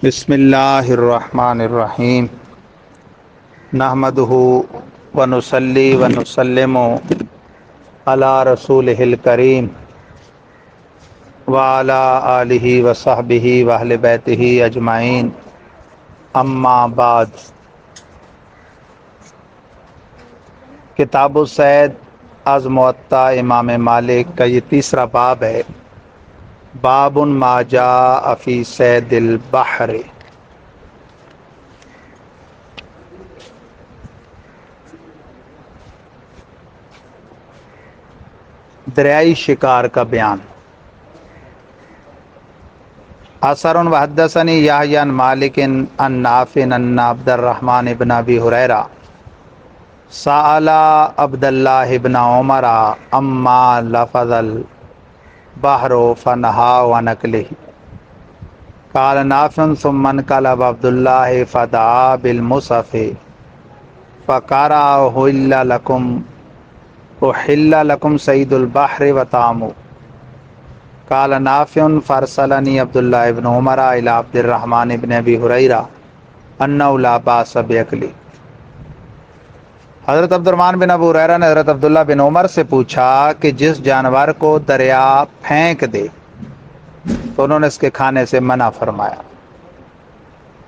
بسم اللہ الرحمن الرحیم نحمدہ ونصلی ونسلم علی رسولہ الکریم وعلی آلہ وصحبہ واہل بیتہ اجمعین اما بعد۔ کتاب الصید از موطا امام مالک کا یہ تیسرا باب ہے۔ باب ما جاء فی صید البحر۔ دریائی شکار کا بیان۔ اثر وحدثنی یحیی عن مالک عن نافع ان عبد الرحمن بن ابی ہریرہ سأل عبد اللہ بن عمر اما لفظ البحر فنهى عن اکلہ قال نافع ثم انقلب عبد اللہ فدعا بالمصحف فقرأ احل لکم صید البحر وطعمہ قال نافع فارسلنی عبد اللہ بن عمر الی عبد الرحمن بن ابی ہریرہ انہ لا باس باکلہ۔ حضرت عبد الرحمن بن ابو ہریرہ نے حضرت عبداللہ بن عمر سے پوچھا کہ جس جانور کو دریا پھینک دے تو انہوں نے اس کے کھانے سے منع فرمایا۔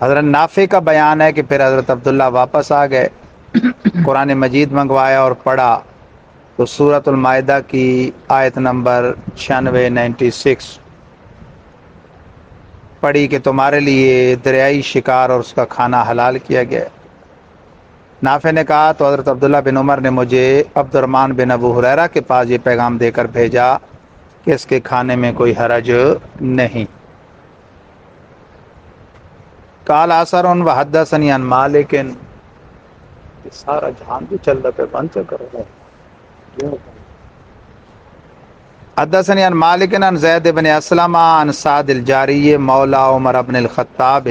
حضرت نافع کا بیان ہے کہ پھر حضرت عبداللہ واپس آ گئے، قرآن مجید منگوایا اور پڑھا تو سورۃ المائدہ کی آیت نمبر 96 پڑھی کہ تمہارے لیے دریائی شکار اور اس کا کھانا حلال کیا گیا۔ نافع نے کہا تو حضرت عبداللہ بن عمر نے مجھے عبد الرحمن بن ابو ہریرہ کے پاس یہ پیغام دے کر بھیجا کہ اس کے کھانے میں کوئی حرج نہیں۔ قال اثر وحدثنی عن مالک، سارا جہان بھی چل رہا پہ بند کرو۔ حدثنی عن مالک عن زید بن اسلم عن سعد الجاری مولا عمر بن الخطاب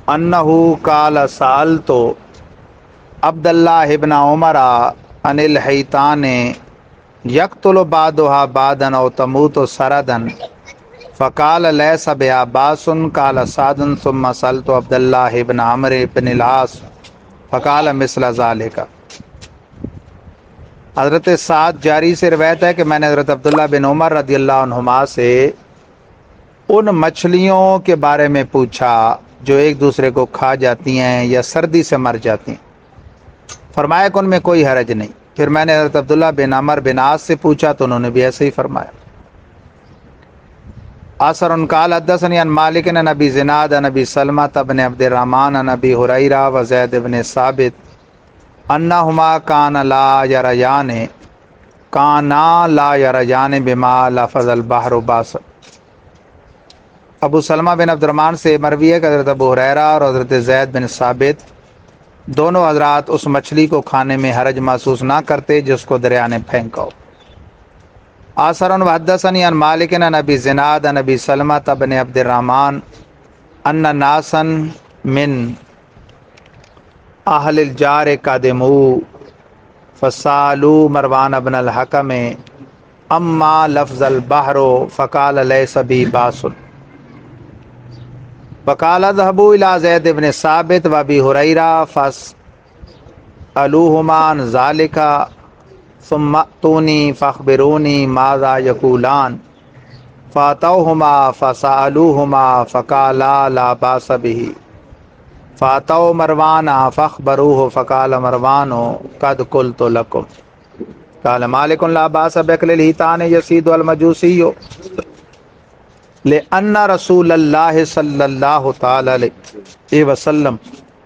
انہ قال سألت عبد اللہ بن عمر عن الحیتان یقتل بعضها بعضا او تموت سردا فقال لیس بها باس قال سعد ثم سألت عبد اللہ بن عمرو بن العاص فقال مثل ذلك۔ حضرت سعد جاری سے روایت ہے کہ میں نے حضرت عبداللہ بن عمر رضی اللہ عنہما سے ان مچھلیوں کے بارے میں پوچھا جو ایک دوسرے کو کھا جاتی ہیں یا سردی سے مر جاتی ہیں، فرمایا کہ ان میں کوئی حرج نہیں۔ پھر میں نے حضرت عبداللہ بن عمر بن عاص سے پوچھا تو انہوں نے بھی ایسے ہی فرمایا۔ اثر قال حدثنی عن مالک عن ابی زناد عن ابی سلمۃ بن عبد الرحمن عن ابی ہریرہ وزید بن ثابت انہما کانا لا یریان بما لفظ البحر باس۔ ابو سلمہ بن عبد الرحمن سے مروی ہے کہ حضرت ابو ہریرہ اور حضرت زید بن ثابت دونوں حضرات اس مچھلی کو کھانے میں حرج محسوس نہ کرتے جس کو دریا نے پھینکا ہو۔ آثر وحدثنی عن مالک عن ابی زناد عن ابی سلمۃ بن عبد الرحمن ان ناسا من اہل الجار قدموا فسالوا مروان بن الحکم اما لفظ البحر فقال لیس بی باس وقال اذهبوا الى زید بن ثابت وابی ہریرہ فاسألوہما عن ذلك ثم اتونی فاخبرونی ماذا یقولان فاتوہما فسألوہما فقالا لا باس به فاتوا مروان فاخبروه فقال مروان قد قلت لكم قال مالک لا باس باکل الحیتان یصید المجوسی لأن رسول اللہ صلی اللہ تعالی علیہ وسلم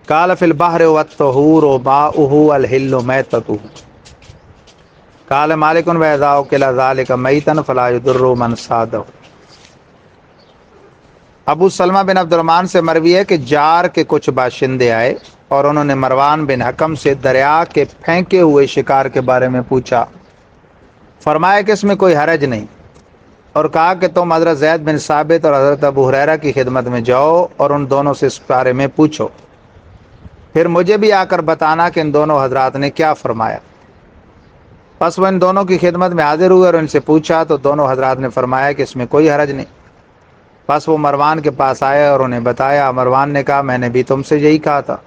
قال فی البحر والطہور ماؤہ الحل میتتہ قال مالک واذا اکل ذلک میتا فلا یضر من صادہ۔ ابو سلمہ بن عبد الرحمن سے مروی ہے کہ جار کے کچھ باشندے آئے اور انہوں نے مروان بن حکم سے دریا کے پھینکے ہوئے شکار کے بارے میں پوچھا، فرمایا کہ اس میں کوئی حرج نہیں، اور کہا کہ تم حضرت زید بن ثابت اور حضرت ابو ہریرہ کی خدمت میں جاؤ اور ان دونوں سے اس بارے میں پوچھو، پھر مجھے بھی آ کر بتانا کہ ان دونوں حضرات نے کیا فرمایا۔ پس وہ ان دونوں کی خدمت میں حاضر ہوئے اور ان سے پوچھا تو دونوں حضرات نے فرمایا کہ اس میں کوئی حرج نہیں۔ بس وہ مروان کے پاس آئے اور انہیں بتایا. مروان نے کہا میں نے بھی تم سے یہی کہا تھا.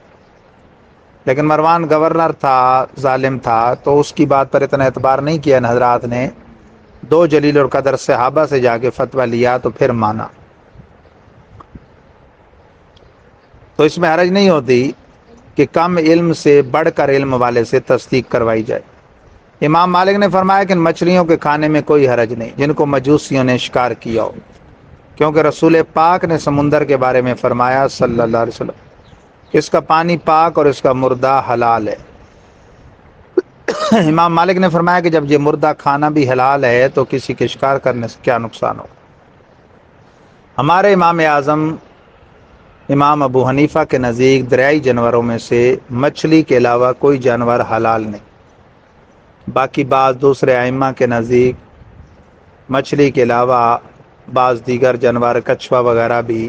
لیکن مروان گورنر تھا, ظالم تھا, تو اس کی بات پر اتنا اعتبار نہیں کیا ان حضرات نے. 2 جلیل القدر صحابہ سے جا کے فتویٰ لیا تو پھر مانا. تو اس میں حرج نہیں ہوتی کہ کم علم سے بڑھ کر علم والے سے تصدیق کروائی جائے. امام مالک نے فرمایا کہ ان مچھلیوں کے کھانے میں کوئی حرج نہیں جن کو مجوسیوں نے شکار کیا ہو, کیونکہ رسول پاک نے سمندر کے بارے میں فرمایا صلی اللہ علیہ وسلم کہ اس کا پانی پاک اور اس کا مردہ حلال ہے. امام مالک نے فرمایا کہ جب یہ مردہ کھانا بھی حلال ہے تو کسی کے شکار کرنے سے کیا نقصان ہو. ہمارے امام اعظم امام ابو حنیفہ کے نزدیک دریائی جانوروں میں سے مچھلی کے علاوہ کوئی جانور حلال نہیں. باقی بعض دوسرے ائمہ کے نزدیک مچھلی کے علاوہ بعض دیگر جانور کچھوا وغیرہ بھی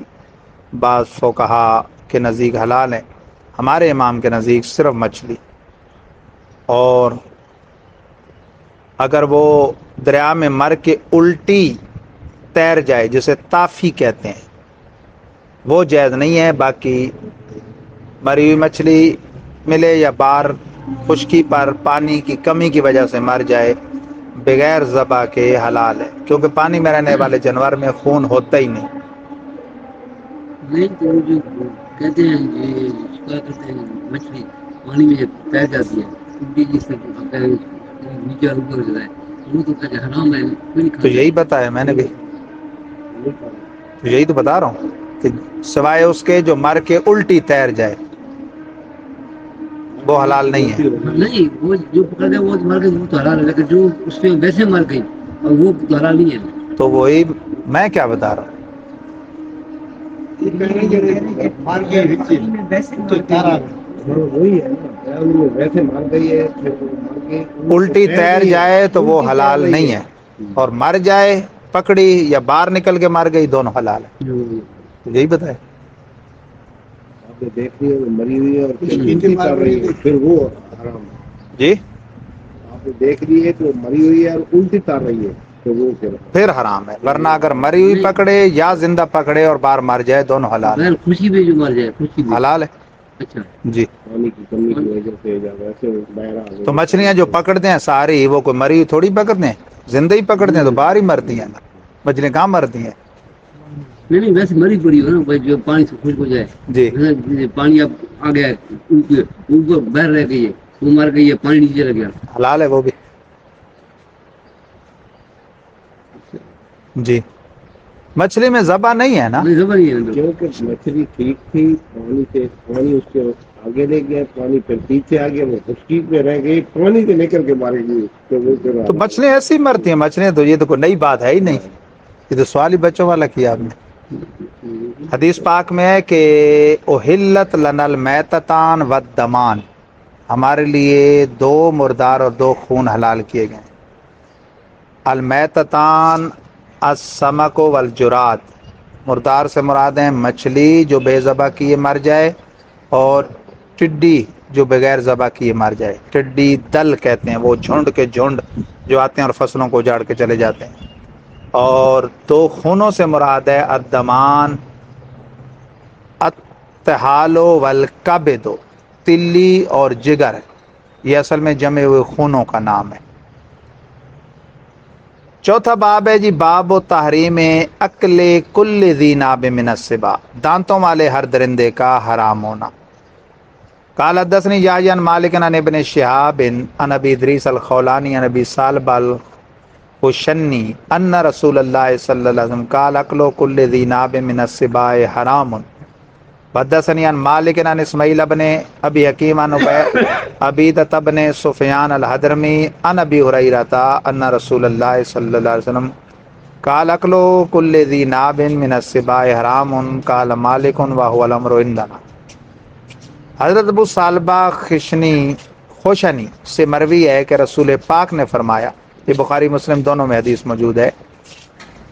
بعض فقہا کے نزدیک حلال ہیں. ہمارے امام کے نزدیک صرف مچھلی, اور اگر وہ دریا میں مر کے الٹی تیر جائے جسے تافی کہتے ہیں وہ جائز نہیں ہے. باقی مری ہوئی مچھلی ملے یا بار خشکی پر پانی کی کمی کی وجہ سے مر جائے بغیر ذبح کے حلال ہے, کیونکہ پانی میں رہنے والے جانور میں خون ہوتا ہی نہیں. نہیں تو جو کہتے ہیں یہ شکار کرتے ہیں مچھلی پانی میں جب تیر جاتی ہے الٹی جس سے نیچے اوپر ہو جاتا ہے وہ تو کہتے ہیں حرام ہے, کوئی نہیں تو کھانا یہی بتایا میں نے بھی, تو یہی تو بتا رہا ہوں کہ سوائے اس کے جو مر کے الٹی تیر جائے وہ حلال نہیں ہے. نہیں, وہ جو پکڑ گئے وہ مر گئی وہ تو حلال ہے, لیکن جو اس میں ویسے مر گئی اور وہ تو حلال نہیں ہے. تو وہی میں کیا بتا رہا ہوں. ویسے مر گئی ہے الٹی تیر جائے تو وہ حلال نہیں ہے, اور مر جائے پکڑی یا باہر نکل کے مر گئی دونوں حلال ہے. یہی بتائے. آپ نے دیکھ لی مری ہوئی ہے اور پھر وہ حرام ہے. جی آپ نے دیکھ لی ہے تو مری ہوئی ہے اور الٹی تار رہی ہے تو وہ پھر حرام ہے, ورنہ اگر مری ہوئی پکڑے یا زندہ پکڑے اور بار مر جائے دونوں حلال ہے. خوشی بھی جو مر جائے خوشی بھی حلال ہے. اچھا جی پانی کی کمی کی وجہ سے ویسے بہرا تو مچھلیاں جو پکڑتے ہیں ساری وہ کوئی مری تھوڑی پکڑتے ہیں, زندہ ہی پکڑتے ہیں, تو باہر ہی مرتی ہیں. مچھلیاں کہاں مرتی ہیں. نہیں نہیں ویسے مری پڑی ہو نا جو پانی سے خشک ہو جی جائے, پانی اب آ گیا اوپر بہر رہ گئی ہے وہ مر گئی ہے پانی نیچے رہ گیا. حلال ہے وہ بھی. جی مچھلی میں ذبح نہیں ہے نا. کیونکہ مچھلی ٹھیک تھی پانی سے پانی اس کے آگے لے گیا پانی پھر پیچھے آ گیا وہ خشکی پہ رہ گئی پانی سے نکل کے مارے گئی تو مچھلیاں ایسی ہی مرتی ہیں. مچھلیاں تو یہ تو کوئی نئی بات ہے ہی نہیں, یہ تو سوال ہی بچوں والا کیا آپ نے. حدیث پاک میں ہے کہ احلت لنا المیتتان والدمان, ہمارے لیے 2 مردار اور 2 خون حلال کیے گئے. المیتتان السمک والجراد, مردار سے مراد ہیں مچھلی جو بے ذبح کیے مر جائے, اور ٹڈی جو بغیر ذبح کیے مر جائے. ٹڈی دل کہتے ہیں وہ جھنڈ کے جھنڈ جو آتے ہیں اور فصلوں کو اجاڑ کے چلے جاتے ہیں. اور 2 خونوں سے مراد ہے الدمان الطحال والکبد, تلی اور جگر, یہ اصل میں جمے ہوئے خونوں کا نام ہے. چوتھا باب ہے جی باب و تحریم اکل کل ذی ناب من السباع, دانتوں والے ہر درندے کا حرام ہونا. قال حدثني يحيى عن مالك عن ابن شهاب عن ابي ادريس الخولاني عن ابي صالح الخشني ان رسول الله صلى الله عليه وسلم قال اكل كل ذي ناب من السباع حرام. حدثني عن مالك عن اسماعيل بن ابي حكيم عن عبيدة بن سفيان الحضرمي عن ابي هريرة ان رسول الله صلى الله عليه وسلم قال اكل كل ذي ناب من السباع حرام. قال مالك وهو الامر عندنا. حضرت ابو صالبہ خوشنی سے مروی ہے کہ رسول پاک نے فرمایا, یہ بخاری مسلم دونوں میں حدیث موجود ہے,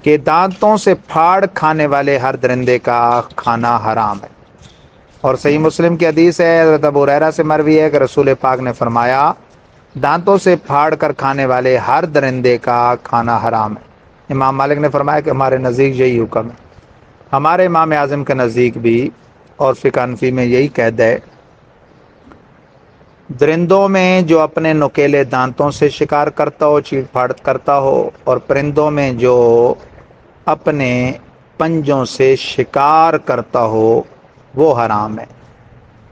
کہ دانتوں سے پھاڑ کھانے والے ہر درندے کا کھانا حرام ہے. اور صحیح مسلم کی حدیث ہے, حضرت ابو ہریرہ سے مروی ہے کہ رسول پاک نے فرمایا دانتوں سے پھاڑ کر کھانے والے ہر درندے کا کھانا حرام ہے. امام مالک نے فرمایا کہ ہمارے نزدیک یہی حکم ہے. ہمارے امام اعظم کے نزدیک بھی اور فقہ حنفی میں یہی قید ہے، درندوں میں جو اپنے نکیلے دانتوں سے شکار کرتا ہو، چیٹ پھاڑ کرتا ہو، اور پرندوں میں جو اپنے پنجوں سے شکار کرتا ہو وہ حرام ہے۔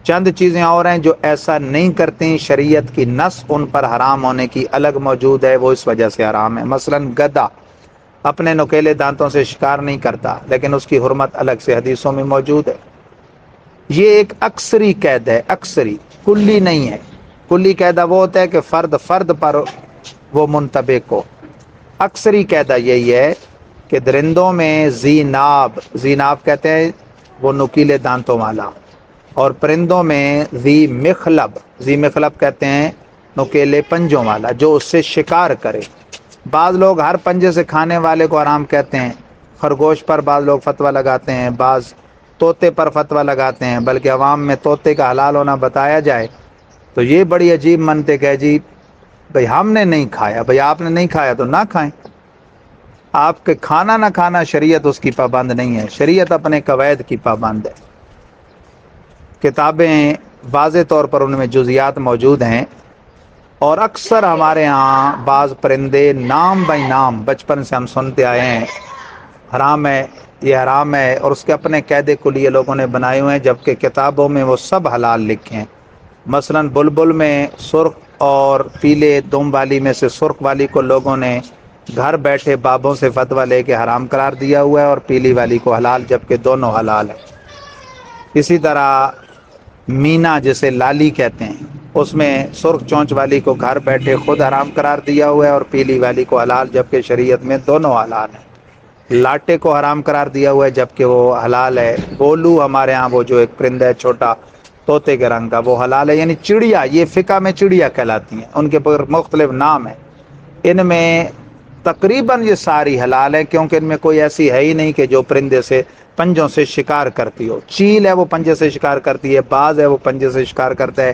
چند چیزیں اور ہیں جو ایسا نہیں کرتی، شریعت کی نص ان پر حرام ہونے کی الگ موجود ہے، وہ اس وجہ سے حرام ہے۔ مثلا گدھا اپنے نکیلے دانتوں سے شکار نہیں کرتا، لیکن اس کی حرمت الگ سے حدیثوں میں موجود ہے۔ یہ ایک اکثری قید ہے، اکثری، کلی نہیں ہے۔ کلی قیدہ وہ ہوتا ہے کہ فرد فرد پر وہ منطبق ہو، اکثری قیدہ یہی ہے کہ درندوں میں زیناب، زیناب کہتے ہیں وہ نکیلے دانتوں والا، اور پرندوں میں ذی مخلب، ذی مخلب کہتے ہیں نکیلے پنجوں والا، جو اس سے شکار کرے۔ بعض لوگ ہر پنجے سے کھانے والے کو حرام کہتے ہیں، خرگوش پر بعض لوگ فتویٰ لگاتے ہیں، بعض طوطے پر فتویٰ لگاتے ہیں، بلکہ عوام میں طوطے کا حلال ہونا بتایا جائے تو یہ بڑی عجیب منطق ہے جی، بھئی ہم نے نہیں کھایا، بھئی آپ نے نہیں کھایا تو نہ کھائیں۔ آپ کے کھانا نہ کھانا شریعت اس کی پابند نہیں ہے، شریعت اپنے قواعد کی پابند ہے۔ کتابیں واضح طور پر ان میں جزیات موجود ہیں، اور اکثر ہمارے ہاں بعض پرندے نام بائی نام بچپن سے ہم سنتے آئے ہیں حرام ہے، یہ حرام ہے، اور اس کے اپنے قید کلیہ لوگوں نے بنائے ہوئے ہیں، جبکہ کتابوں میں وہ سب حلال لکھے ہیں۔ مثلا بلبل میں سرخ اور پیلے دم والی میں سے سرخ والی کو لوگوں نے گھر بیٹھے بابوں سے فتویٰ لے کے حرام قرار دیا ہوا ہے، اور پیلی والی کو حلال، جبکہ دونوں حلال ہیں۔ اسی طرح مینا جسے لالی کہتے ہیں، اس میں سرخ چونچ والی کو گھر بیٹھے خود حرام قرار دیا ہوا ہے، اور پیلی والی کو حلال، جبکہ شریعت میں دونوں حلال ہیں۔ لاٹے کو حرام قرار دیا ہوا ہے، جبکہ وہ حلال ہے۔ بولو ہمارے ہاں وہ جو ایک پرندہ ہے چھوٹا طوطے کے رنگ کا، وہ حلال ہے۔ یعنی چڑیا، یہ فقہ میں چڑیا کہلاتی ہیں، ان کے مختلف نام ہیں۔ ان میں تقریباً یہ ساری حلال ہے، کیونکہ ان میں کوئی ایسی ہے ہی نہیں کہ جو پرندے سے پنجوں سے شکار کرتی ہو۔ چیل ہے وہ پنجے سے شکار کرتی ہے، باز ہے وہ پنجے سے شکار کرتا ہے،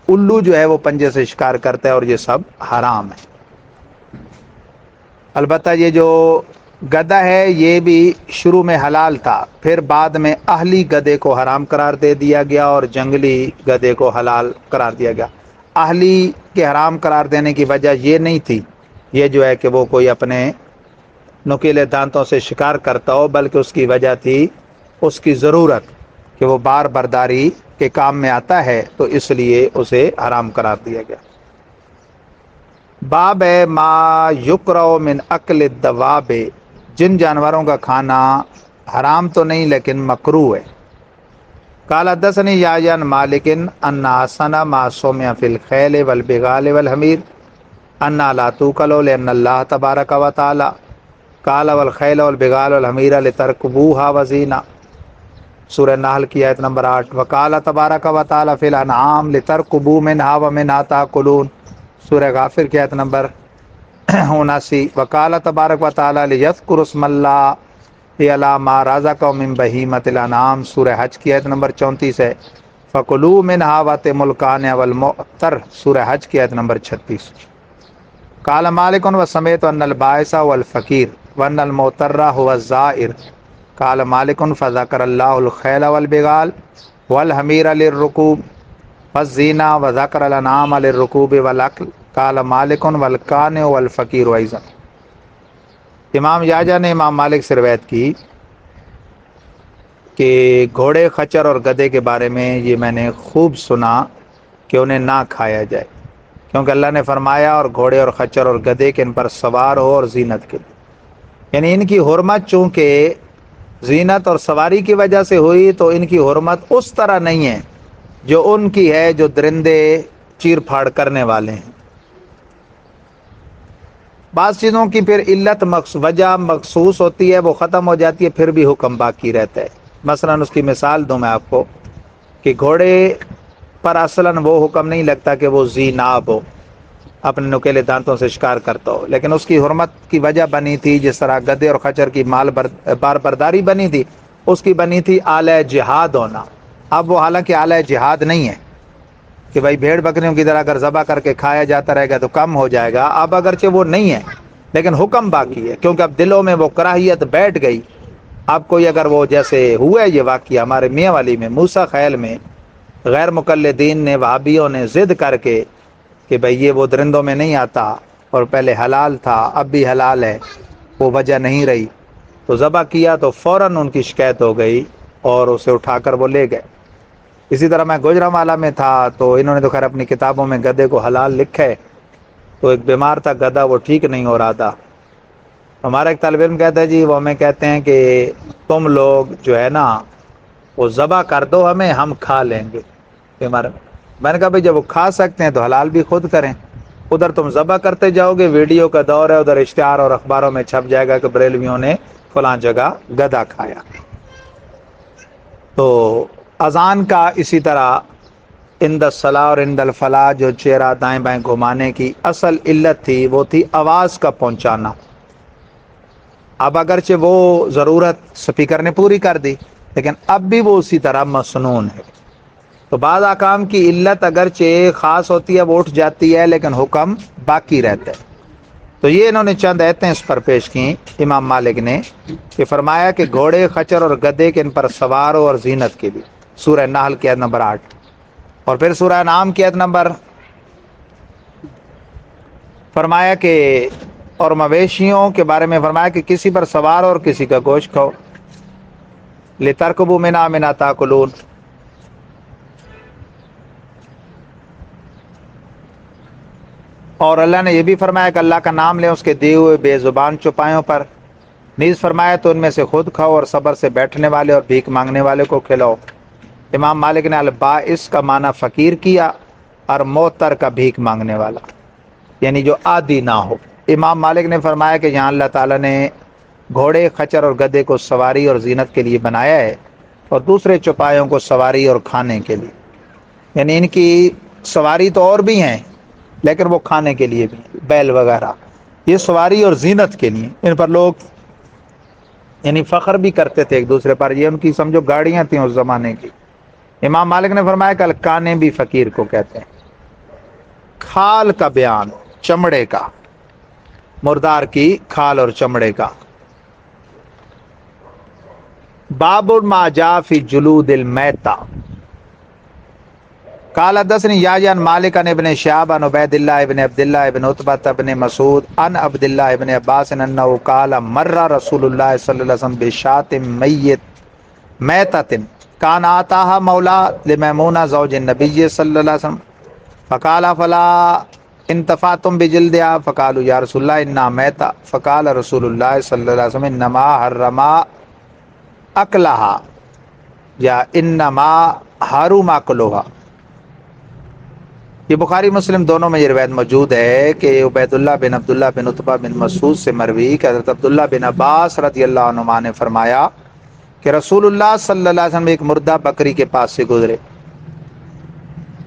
الو جو ہے وہ پنجے سے شکار کرتا ہے، اور یہ سب حرام ہے۔ البتہ یہ جو گدھا ہے یہ بھی شروع میں حلال تھا، پھر بعد میں اہلی گدھے کو حرام قرار دے دیا گیا اور جنگلی گدھے کو حلال قرار دیا گیا۔ اہلی کے حرام قرار دینے کی وجہ یہ نہیں تھی یہ جو ہے کہ وہ کوئی اپنے نکیلے دانتوں سے شکار کرتا ہو، بلکہ اس کی وجہ تھی اس کی ضرورت، کہ وہ بار برداری کے کام میں آتا ہے، تو اس لیے اسے حرام قرار دیا گیا۔ باب ہے ما یکرہ من اکل الدواب، جن جانوروں کا کھانا حرام تو نہیں لیکن مکروہ ہے۔ قال حدثني يحيى عن مالك ان حسن ما سمع في الخيل والبغال والحمير ان لا توكل لان الله تبارك وتعالى قال والخيل والبغال والحمير لتركبوها وزينة، سورہ نحل کی آیت نمبر 8۔ وقال تبارک و تعالی فی الانعام لترکبوا منها ومنها تاکلون، سورہ غافر کی آیت نمبر 79۔ وقال تبارک و تعالی لیذکروا اسم اللہ علی ما رزقهم من بہیمۃ الانعام، سورہ حج کی آیت نمبر 34 ہے۔ فکلوا منها واتموا القانع والمعتر، سورہ حج کی آیت نمبر 36۔ قال مالک وسمعت ان البائس هو الفقیر وان المعتر هو الزائر۔ قال مالک فذکر اللہ الخیل والبغال والحمیر للرکوب والزینہ وذکر الانعام للرکوب والاکل۔ قال مالک والقانع والفقیر ایضا۔ امام یحییٰ نے امام مالک سے روایت کی کہ گھوڑے، خچر اور گدھے کے بارے میں یہ میں نے خوب سنا کہ انہیں نہ کھایا جائے، کیونکہ اللہ نے فرمایا اور گھوڑے اور خچر اور گدھے کے ان پر سوار ہو اور زینت کے لیے، یعنی ان کی حرمت چونکہ زینت اور سواری کی وجہ سے ہوئی، تو ان کی حرمت اس طرح نہیں ہے جو ان کی ہے جو درندے چیر پھاڑ کرنے والے ہیں۔ بعض چیزوں کی پھر علت وجہ مخصوص ہوتی ہے، وہ ختم ہو جاتی ہے، پھر بھی حکم باقی رہتا ہے۔ مثلا اس کی مثال دوں میں آپ کو کہ گھوڑے پر اصلاً وہ حکم نہیں لگتا کہ وہ ذی ناب ہو، اپنے نکیلے دانتوں سے شکار کرتا ہو، لیکن اس کی حرمت کی وجہ بنی تھی، جس طرح گدھے اور خچر کی بار برداری بنی تھی، اس کی بنی تھی آلہ جہاد ہونا۔ اب وہ حالانکہ آلہ جہاد نہیں ہے کہ بھائی بھیڑ بکریوں کی طرح اگر ذبح کر کے کھایا جاتا رہے گا تو کم ہو جائے گا، اب اگرچہ وہ نہیں ہے لیکن حکم باقی ہے، کیونکہ اب دلوں میں وہ کراہیت بیٹھ گئی اب کوئی اگر وہ جیسے ہوا ہے یہ واقعہ ہمارے میاں والی میں موسیٰ خیل میں، غیر مقلدین نے وہابیوں نے ضد کر کے کہ بھئی یہ وہ درندوں میں نہیں آتا اور پہلے حلال تھا اب بھی حلال ہے، وہ وجہ نہیں رہی، تو ذبح کیا تو فوراً ان کی شکایت ہو گئی اور اسے اٹھا کر وہ لے گئے۔ اسی طرح میں گوجرانوالہ میں تھا تو انہوں نے تو خیر اپنی کتابوں میں گدھے کو حلال لکھا ہے، تو ایک بیمار تھا گدھا، وہ ٹھیک نہیں ہو رہا تھا، ہمارا ایک طالب علم کہتا ہے جی وہ ہمیں کہتے ہیں کہ تم لوگ جو ہے نا وہ ذبح کر دو ہمیں، ہم کھا لیں گے بیمار۔ میں نے کہا بھائی جب وہ کھا سکتے ہیں تو حلال بھی خود کریں، ادھر تم ذبح کرتے جاؤ گے، ویڈیو کا دور ہے، ادھر اشتہار اور اخباروں میں چھپ جائے گا کہ بریلویوں نے فلاں جگہ گدھا کھایا۔ تو اذان کا اسی طرح عند الصلاۃ اور عند الفلاح جو چہرہ دائیں بائیں گھمانے کی اصل علت تھی وہ تھی آواز کا پہنچانا۔ اب اگرچہ وہ ضرورت سپیکر نے پوری کر دی لیکن اب بھی وہ اسی طرح مسنون ہے۔ تو بعض احکام کی علت اگرچہ خاص ہوتی ہے وہ اٹھ جاتی ہے لیکن حکم باقی رہتا ہے۔ تو یہ انہوں نے چند ایتیں اس پر پیش کی امام مالک نے کہ فرمایا کہ گھوڑے خچر اور گدے کے ان پر سوار ہو اور زینت کے لیے، سورہ نحل کی آیت نمبر 8، اور پھر سورہ انعام کی آیت نمبر فرمایا کہ اور مویشیوں کے بارے میں فرمایا کہ کسی پر سوار اور کسی کا گوشت کھاؤ، لِتَرْكَبُوا مِنْهَا مِنْهَا تَأْكُلُونَ۔ اور اللہ نے یہ بھی فرمایا کہ اللہ کا نام لیں اس کے دیے ہوئے بے زبان چوپایوں پر، نیز فرمایا تو ان میں سے خود کھاؤ اور صبر سے بیٹھنے والے اور بھیک مانگنے والے کو کھلاؤ۔ امام مالک نے البائس کا معنی فقیر کیا اور معتر کا بھیک مانگنے والا، یعنی جو عادی نہ ہو۔ امام مالک نے فرمایا کہ یہاں اللہ تعالیٰ نے گھوڑے خچر اور گدھے کو سواری اور زینت کے لیے بنایا ہے اور دوسرے چوپایوں کو سواری اور کھانے کے لیے، یعنی ان کی سواری تو اور بھی ہیں لیکن وہ کھانے کے لیے بھی ہیں، بیل وغیرہ یہ سواری اور زینت کے لیے، ان پر لوگ یعنی فخر بھی کرتے تھے ایک دوسرے پر، یہ ان کی سمجھو گاڑیاں تھیں اس زمانے کی۔ امام مالک نے فرمایا کہ الکانے بھی فقیر کو کہتے ہیں۔ کھال کا بیان، چمڑے کا، مردار کی کھال اور چمڑے کا۔ باب ما جاء فی جلود المیتہ، قال حدثني يحيى عن مالك عن ابن شهاب عن عبيد الله بن عبد الله بن عتبة بن مسعود عن عبد الله بن عباس انه قال مر رسول الله صلى الله عليه وسلم بشاة میتة كان آتاها مولى لميمونة زوج النبي صلى الله عليه وسلم فقال فلا انتفعتم بجلدها فقالوا يا رسول الله انها میتة فقال رسول الله صلى الله عليه وسلم انما حرم اکلها یا انما حرم اکلها۔ یہ بخاری مسلم دونوں میں یہ روایت موجود ہے کہ عبید اللہ بن عبداللہ بن عتبہ بن مسعود سے مروی کہ حضرت عبداللہ بن عباس رضی اللہ عنہما نے فرمایا کہ رسول اللہ صلی اللہ علیہ وسلم ایک مردہ بکری کے پاس سے گزرے،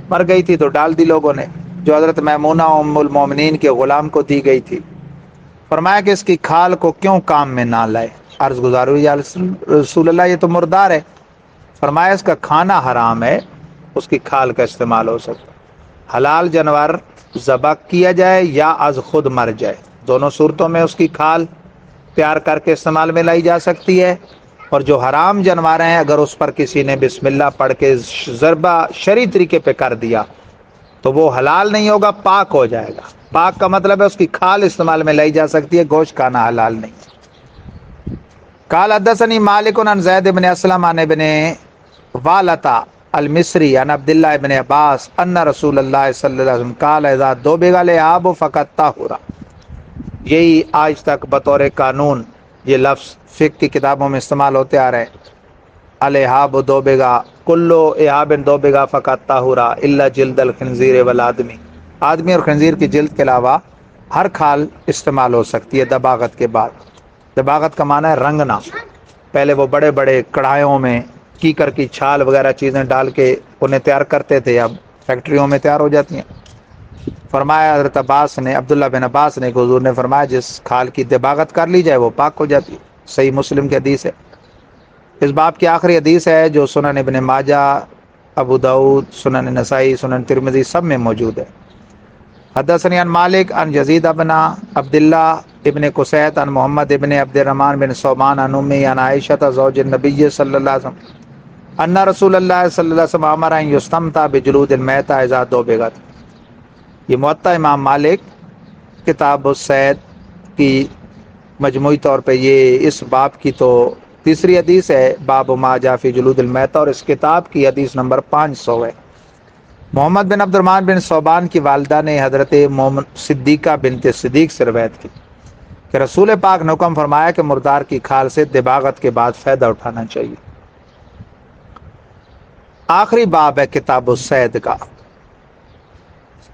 مر گئی تھی تو ڈال دی لوگوں نے، جو حضرت میمونہ ام المومنین کے غلام کو دی گئی تھی۔ فرمایا کہ اس کی کھال کو کیوں کام میں نہ لائے؟ عرض گزار ہوئی یا رسول اللہ یہ تو مردار ہے۔ فرمایا اس کا کھانا حرام ہے، اس کی کھال کا استعمال ہو سکتا، حلال جانور ذبح کیا جائے یا از خود مر جائے، دونوں صورتوں میں اس کی کھال تیار کر کے استعمال میں لائی جا سکتی ہے، اور جو حرام جانور ہیں اگر اس پر کسی نے بسم اللہ پڑھ کے ضربہ شرعی طریقے پہ کر دیا تو وہ حلال نہیں ہوگا، پاک ہو جائے گا۔ پاک کا مطلب ہے اس کی کھال استعمال میں لائی جا سکتی ہے، گوشت کھانا حلال نہیں۔ قال حدثني مالك عن زید بن اسلم عن ابن والتا المصری عن عبداللہ ابن عباس ان رسول اللہ صلی اللہ علیہ وسلم قال اذا دوبغ الإعاب فقد طهر۔ یہی آج تک بطور قانون یہ لفظ فقہ کی کتابوں میں استعمال ہوتے آ رہے ہیں، الإعاب دوبغا کلو اعاب دوبغا فقد طهر الا جلد الخنزیر والآدمی، آدمی اور خنزیر کی جلد کے علاوہ ہر کھال استعمال ہو سکتی ہے دباغت کے بعد۔ دباغت کا معنی ہے رنگنا، پہلے وہ بڑے بڑے کڑھائیوں میں کیکر کی چھال وغیرہ چیزیں ڈال کے انہیں تیار کرتے تھے، اب فیکٹریوں میں تیار ہو جاتی ہیں۔ فرمایا حضرت عباس نے، عبداللہ بن عباس نے کہ حضور نے فرمایا جس کھال کی دباغت کر لی جائے وہ پاک ہو جاتی ہے۔ صحیح مسلم کی حدیث ہے۔ اس باب کی آخری حدیث ہے جو سنن ابن ماجہ، ابو داؤد، سنن نسائی، سنن ترمذی سب میں موجود ہے۔ حدثني عن مالك عن يزيد بن عبد الله ابن قسيط عن محمد ابن عبد الرحمن بن ثوبان عن أمه عن عائشة زوج النبي صلى الله عليه وسلم ان رسول اللہ صلی اللہ علیہ وسلم امر ان یستمتع بجلود المیتہ اذا دبغت. یہ موطا امام مالک کتاب الصید کی مجموعی طور پہ یہ اس باب کی تو تیسری حدیث ہے، باب ما جاء فی جلود المیتہ، اور اس کتاب کی حدیث نمبر 500 ہے. محمد بن عبد الرحمن بن ثوبان کی والدہ نے حضرت صدیقہ بنت صدیق سے روایت کی کہ رسول پاک نے حکم فرمایا کہ مردار کی کھال سے دباغت کے بعد فائدہ اٹھانا چاہیے. آخری باب ہے کتاب الصید کا،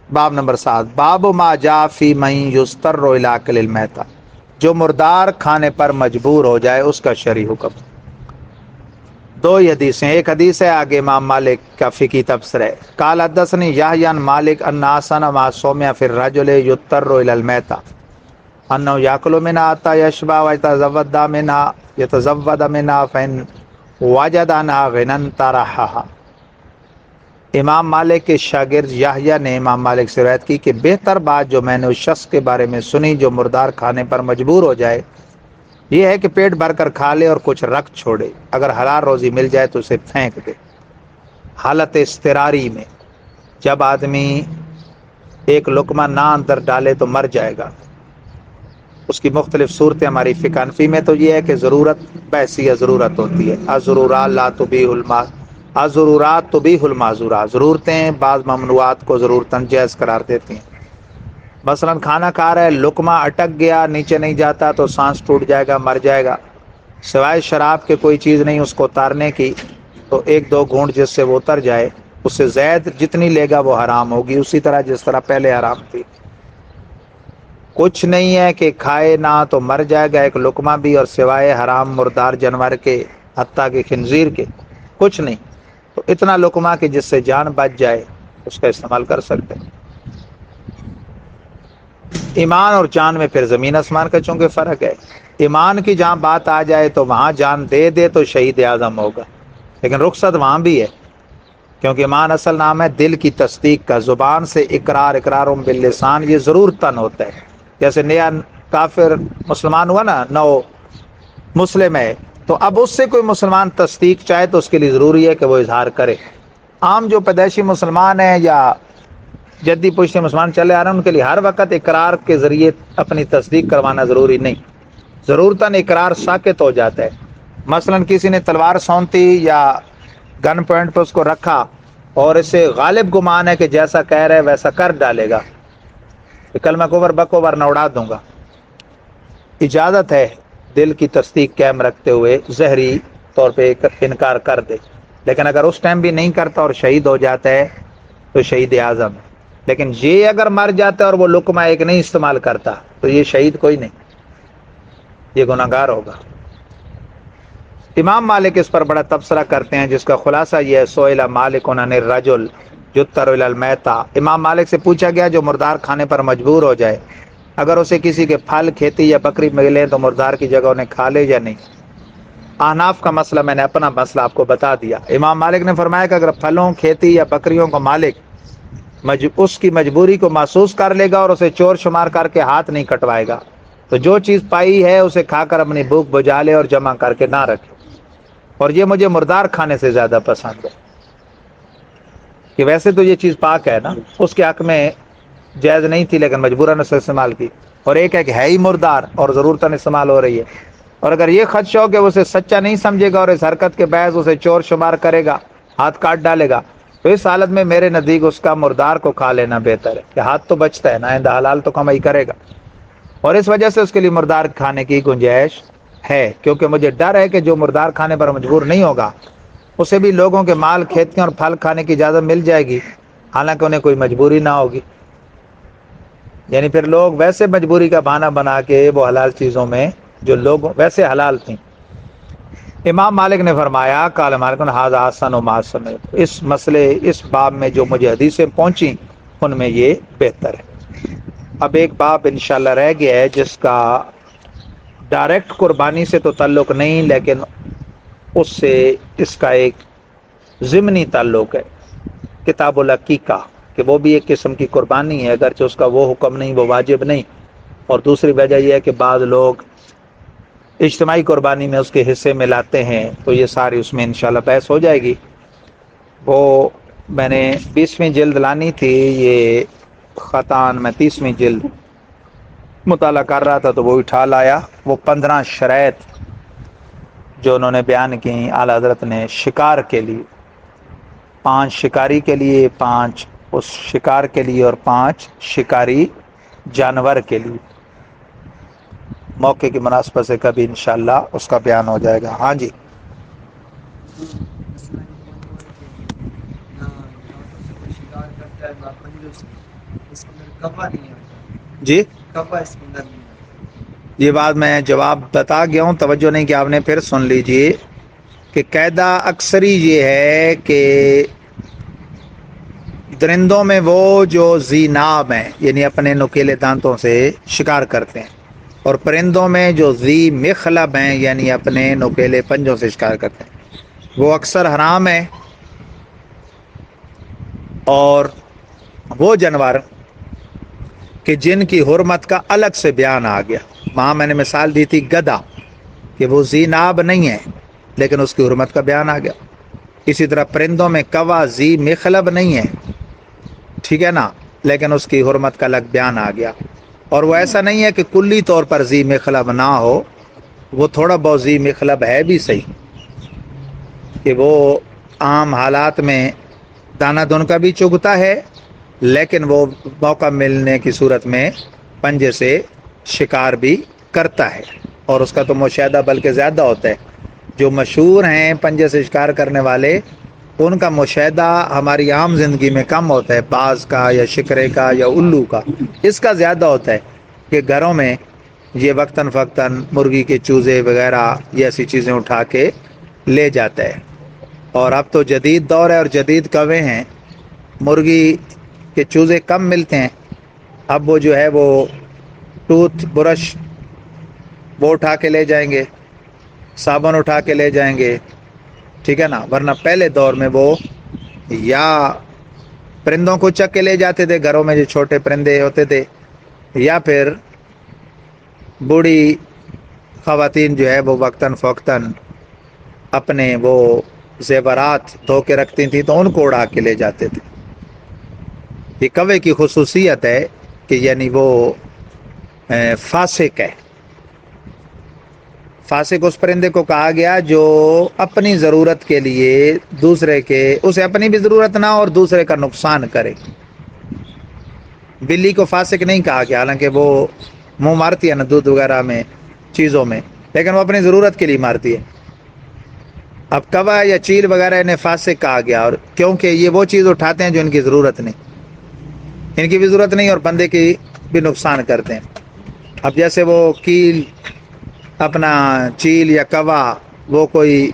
باب نمبر 7، باب ما جاء فی من یضطر الی اکل المیتہ، جو مردار کھانے پر مجبور ہو جائے اس کا شرعی حکم. دو حدیثیں، ایک حدیث ہے آگے امام مالک کا فقہی تبصرہ ہے. قال حدثني یحیی عن مالک ان حسن ما سمع فی الرجل یضطر الی المیتہ انه یاکل منها حتى یشبع ویتزود منها فإن وجد عنها غنى طرحها. امام مالک کے شاگرد یحییٰ نے امام مالک سے روایت کی کہ بہتر بات جو میں نے اس شخص کے بارے میں سنی جو مردار کھانے پر مجبور ہو جائے یہ ہے کہ پیٹ بھر کر کھا لے اور کچھ رکھ چھوڑے، اگر حلال روزی مل جائے تو اسے پھینک دے. حالت اضطراری میں جب آدمی ایک لقمہ نہ اندر ڈالے تو مر جائے گا. اس کی مختلف صورتیں ہماری فقہ حنفی میں تو یہ ہے کہ ضرورت بحثیہ ضرورت ہوتی ہے، الضرورات لا تبیح الضرورات تبیح المعذورات، ضرورتیں بعض ممنوعات کو ضرورتاً جائز قرار دیتی ہیں. مثلا کھانا کھا رہا ہے، لقمہ اٹک گیا، نیچے نہیں جاتا تو سانس ٹوٹ جائے گا، مر جائے گا. سوائے شراب کے کوئی چیز نہیں اس کو اتارنے کی، تو ایک دو گھونٹ جس سے وہ اتر جائے اس سے زائد جتنی لے گا وہ حرام ہوگی، اسی طرح جس طرح پہلے حرام تھی. کچھ نہیں ہے کہ کھائے نہ تو مر جائے گا ایک لقمہ بھی، اور سوائے حرام مردار جانور کے حتیٰ کہ خنزیر کے کچھ نہیں. تو اتنا لقمہ کہ جس سے جان بچ جائے اس کا استعمال کر سکتے ہیں. ایمان اور جان میں پھر زمین آسمان کا چونکہ فرق ہے. ایمان کی جہاں بات آ جائے تو وہاں جان دے دے تو شہید اعظم ہوگا، لیکن رخصت وہاں بھی ہے، کیونکہ ایمان اصل نام ہے دل کی تصدیق کا. زبان سے اقرار، اقرار باللسان، یہ ضرور تن ہوتا ہے. جیسے نیا کافر مسلمان ہوا نا، نو مسلم ہے، تو اب اس سے کوئی مسلمان تصدیق چاہے تو اس کے لیے ضروری ہے کہ وہ اظہار کرے. عام جو پیدائشی مسلمان ہیں یا جدی پشتے مسلمان چلے آ رہے ہیں ان کے لیے ہر وقت اقرار کے ذریعے اپنی تصدیق کروانا ضروری نہیں، ضرورتاً اقرار ساکت ہو جاتا ہے. مثلا کسی نے تلوار سونتی یا گن پوائنٹ پہ اس کو رکھا اور اسے غالب گمان ہے کہ جیسا کہہ رہے ویسا کر ڈالے گا، کل میں کوبر بکوبر نہ اڑا دوں گا. اجازت ہے دل کی تصدیق قائم رکھتے ہوئے ظاہری طور پہ انکار کر دے، لیکن اگر اس ٹائم بھی نہیں کرتا اور شہید ہو جاتا ہے تو شہید اعظم ہے. لیکن یہ اگر مر جاتا ہے اور وہ لقمہ ایک نہیں استعمال کرتا تو یہ شہید کوئی نہیں، یہ گناہگار ہوگا. امام مالک اس پر بڑا تبصرہ کرتے ہیں جس کا خلاصہ یہ ہے، سئل مالک عن الرجل یضطر الی المیتہ، امام مالک سے پوچھا گیا جو مردار کھانے پر مجبور ہو جائے اگر اسے کسی کے پھل کھیتی یا بکری ملے تو مردار کی جگہ انہیں کھا لے یا نہیں. احناف کا مسئلہ میں نے اپنا مسئلہ آپ کو بتا دیا. امام مالک نے فرمایا کہ اگر پھلوں، کھیتی یا بکریوں کا مالک اس کی مجبوری کو محسوس کر لے گا اور اسے چور شمار کر کے ہاتھ نہیں کٹوائے گا تو جو چیز پائی ہے اسے کھا کر اپنی بھوک بجھا لے اور جمع کر کے نہ رکھے. اور یہ مجھے مردار کھانے سے زیادہ پسند ہے، کہ ویسے تو یہ چیز پاک ہے نا، اس کے حق میں جائز نہیں تھی لیکن مجبوراً اسے استعمال کی. اور ایک ہے کہ ہے ہی مردار اور ضرورتاً استعمال ہو رہی ہے. اور اگر یہ خدشہ ہو کہ وہ اسے سچا نہیں سمجھے گا اور اس حرکت کے باعث اسے چور شمار کرے گا، ہاتھ کاٹ ڈالے گا، تو اس حالت میں میرے نزدیک اس کا مردار کو کھا لینا بہتر ہے، کہ ہاتھ تو بچتا ہے نا، آئندہ حلال تو کمائی کرے گا. اور اس وجہ سے اس کے لیے مردار کھانے کی گنجائش ہے، کیونکہ مجھے ڈر ہے کہ جو مردار کھانے پر مجبور نہیں ہوگا اسے بھی لوگوں کے مال، کھیتیاں اور پھل کھانے کی اجازت مل جائے گی حالانکہ انہیں کوئی مجبوری نہ ہوگی. یعنی پھر لوگ ویسے مجبوری کا بہانہ بنا کے وہ حلال چیزوں میں جو لوگ ویسے حلال تھیں. امام مالک نے فرمایا قال مالک ھذا حسن و ما سمعت، اس مسئلے اس باب میں جو مجھے حدیثیں پہنچی ان میں یہ بہتر ہے. اب ایک باب انشاءاللہ رہ گیا ہے جس کا ڈائریکٹ قربانی سے تو تعلق نہیں لیکن اس سے اس کا ایک ضمنی تعلق ہے، کتاب العقیقہ، کہ وہ بھی ایک قسم کی قربانی ہے، اگرچہ اس کا وہ حکم نہیں، وہ واجب نہیں. اور دوسری وجہ یہ ہے کہ بعض لوگ اجتماعی قربانی میں اس کے حصے میں لاتے ہیں، تو یہ ساری اس میں انشاءاللہ بحث ہو جائے گی. وہ میں نے 20ویں جلد لانی تھی، یہ خطان میں 30ویں جلد مطالعہ کر رہا تھا تو وہ اٹھا لایا. وہ 15 شرائط جو انہوں نے بیان کی اعلی حضرت نے شکار کے لیے، 5 شکاری کے لیے، 5 اس شکار کے لیے، اور 5 شکاری جانور کے لیے. موقع کی مناسبت سے کبھی انشاءاللہ اس کا بیان ہو جائے گا. ہاں جی. شکار کرتا ہے پنجوں سے، اس کے اندر کپا نہیں آتا. جی کپا اس کے اندر نہیں آتا. یہ بات میں جواب بتا گیا ہوں، توجہ نہیں کہ آپ نے، پھر سن لیجئے کہ قاعدہ اکثری یہ ہے کہ درندوں میں وہ جو ذی ناب ہیں، یعنی اپنے نکیلے دانتوں سے شکار کرتے ہیں، اور پرندوں میں جو ذی مخلب ہیں، یعنی اپنے نکیلے پنجوں سے شکار کرتے ہیں، وہ اکثر حرام ہے. اور وہ جانور کہ جن کی حرمت کا الگ سے بیان آ گیا، وہاں میں نے مثال دی تھی گدھا، کہ وہ ذی ناب نہیں ہے لیکن اس کی حرمت کا بیان آ گیا. اسی طرح پرندوں میں کوا ذی مخلب نہیں ہے، ٹھیک ہے نا، لیکن اس کی حرمت کا الگ بیان آ گیا. اور وہ ایسا نہیں ہے کہ کلی طور پر ذی مخلب نہ ہو، وہ تھوڑا بہت ذی مخلب ہے بھی صحیح، کہ وہ عام حالات میں دانہ دن کا بھی چگتا ہے، لیکن وہ موقع ملنے کی صورت میں پنجے سے شکار بھی کرتا ہے، اور اس کا تو مشاہدہ بلکہ زیادہ ہوتا ہے. جو مشہور ہیں پنجے سے شکار کرنے والے، ان کا مشاہدہ ہماری عام زندگی میں کم ہوتا ہے، باز کا یا شکرے کا یا الو کا. اس کا زیادہ ہوتا ہے کہ گھروں میں یہ وقتاً فوقتاً مرغی کے چوزے وغیرہ یہ ایسی چیزیں اٹھا کے لے جاتا ہے. اور اب تو جدید دور ہے اور جدید کوے ہیں، مرغی کے چوزے کم ملتے ہیں. اب وہ جو ہے وہ ٹوتھ برش وہ اٹھا کے لے جائیں گے، صابن اٹھا کے لے جائیں گے، ٹھیک ہے نا. ورنہ پہلے دور میں وہ یا پرندوں کو چک کے لے جاتے تھے، گھروں میں جو چھوٹے پرندے ہوتے تھے، یا پھر بوڑھی خواتین جو ہے وہ وقتاً فوقتاً اپنے وہ زیورات دھو کے رکھتی تھیں تو ان کو اڑا کے لے جاتے تھے. یہ کوے کی خصوصیت ہے کہ یعنی وہ فاسق ہے. فاسق اس پرندے کو کہا گیا جو اپنی ضرورت کے لیے دوسرے کے، اسے اپنی بھی ضرورت نہ اور دوسرے کا نقصان کرے. بلی کو فاسق نہیں کہا گیا، حالانکہ وہ منہ مارتی ہے نا دودھ وغیرہ میں، چیزوں میں، لیکن وہ اپنی ضرورت کے لیے مارتی ہے. اب کوا یا چیل وغیرہ انہیں فاسق کہا گیا، اور کیونکہ یہ وہ چیز اٹھاتے ہیں جو ان کی ضرورت نہیں، ان کی بھی ضرورت نہیں اور بندے کی بھی نقصان کرتے ہیں. اب جیسے وہ کیل، اپنا چیل یا کوا، وہ کوئی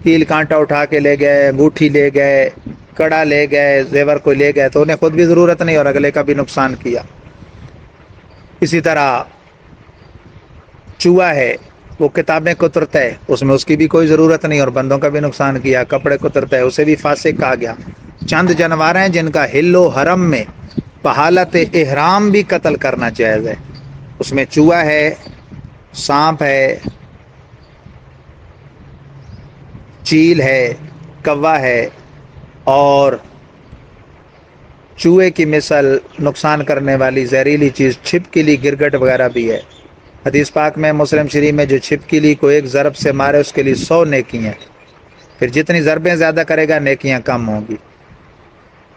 کیل کانٹا اٹھا کے لے گئے، انگوٹھی لے گئے، کڑا لے گئے، زیور کو لے گئے، تو انہیں خود بھی ضرورت نہیں اور اگلے کا بھی نقصان کیا. اسی طرح چوہا ہے، وہ کتابیں کترتا ہے، اس میں اس کی بھی کوئی ضرورت نہیں اور بندوں کا بھی نقصان کیا. کپڑے کترتا ہے، اسے بھی فاسق کہا گیا. چند جانور ہیں جن کا حل و حرم میں بحالت احرام بھی قتل کرنا جائز ہے. اس میں چوہا ہے، سانپ ہے، چیل ہے، کوا ہے، اور چوہے کی مثل نقصان کرنے والی زہریلی چیز چھپکلی، گرگٹ وغیرہ بھی ہے. حدیث پاک میں مسلم شریف میں جو چھپکلی کو ایک ضرب سے مارے اس کے لیے 100 نیکی ہیں. پھر جتنی ضربیں زیادہ کرے گا نیکیاں کم ہوں گی،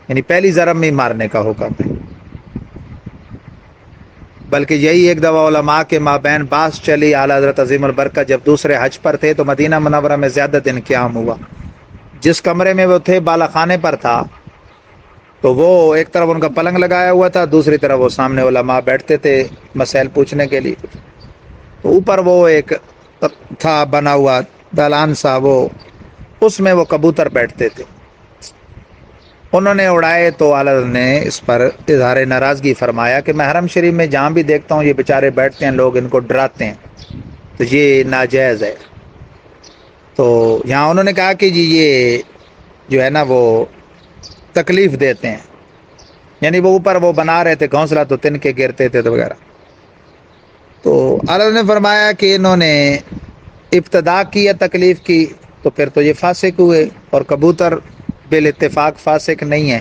یعنی پہلی ضرب میں ہی مارنے کا حکم ہے. بلکہ یہی ایک دفعہ علماء کے مابین بحث چلی، اعلیٰ حضرت عظیم البرکت جب دوسرے حج پر تھے تو مدینہ منورہ میں زیادہ دن قیام ہوا. جس کمرے میں وہ تھے بالا خانے پر تھا، تو وہ ایک طرف ان کا پلنگ لگایا ہوا تھا، دوسری طرف وہ سامنے علماء بیٹھتے تھے مسائل پوچھنے کے لیے. تو اوپر وہ ایک تھا بنا ہوا دالان سا، وہ اس میں وہ کبوتر بیٹھتے تھے. انہوں نے اڑائے تو اعلیٰ حضرت نے اس پر اظہار ناراضگی فرمایا کہ میں حرم شریف میں جہاں بھی دیکھتا ہوں یہ بیچارے بیٹھتے ہیں، لوگ ان کو ڈراتے ہیں، تو یہ ناجائز ہے. تو یہاں انہوں نے کہا کہ جی یہ جو ہے نا وہ تکلیف دیتے ہیں، یعنی وہ اوپر وہ بنا رہے تھے گھونسلہ تو تن کے گرتے تھے تو وغیرہ. تو اللہ نے فرمایا کہ انہوں نے ابتدا کی یا تکلیف کی تو پھر تو یہ فاسق ہوئے. اور کبوتر بالاتفاق فاسق نہیں ہے،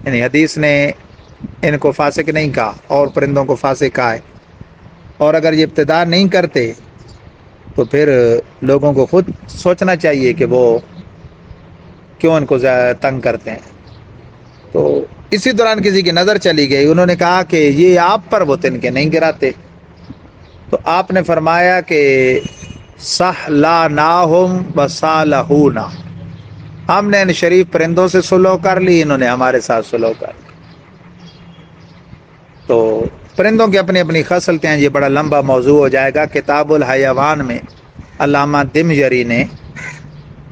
یعنی حدیث نے ان کو فاسق نہیں کہا اور پرندوں کو فاسق کہا ہے. اور اگر یہ ابتدا نہیں کرتے تو پھر لوگوں کو خود سوچنا چاہیے کہ وہ کیوں ان کو تنگ کرتے ہیں. تو اسی دوران کسی کی نظر چلی گئی، انہوں نے کہا کہ یہ آپ پر وہ تن کے نہیں گراتے. تو آپ نے فرمایا کہ سہلاناہم وصالحونا، ہم نے ان شریف پرندوں سے سلو کر لی، انہوں نے ہمارے ساتھ سلو کر لی. تو پرندوں کی اپنی اپنی خصلتیں ہیں، یہ بڑا لمبا موضوع ہو جائے گا. کتاب الحیوان میں علامہ دمجری نے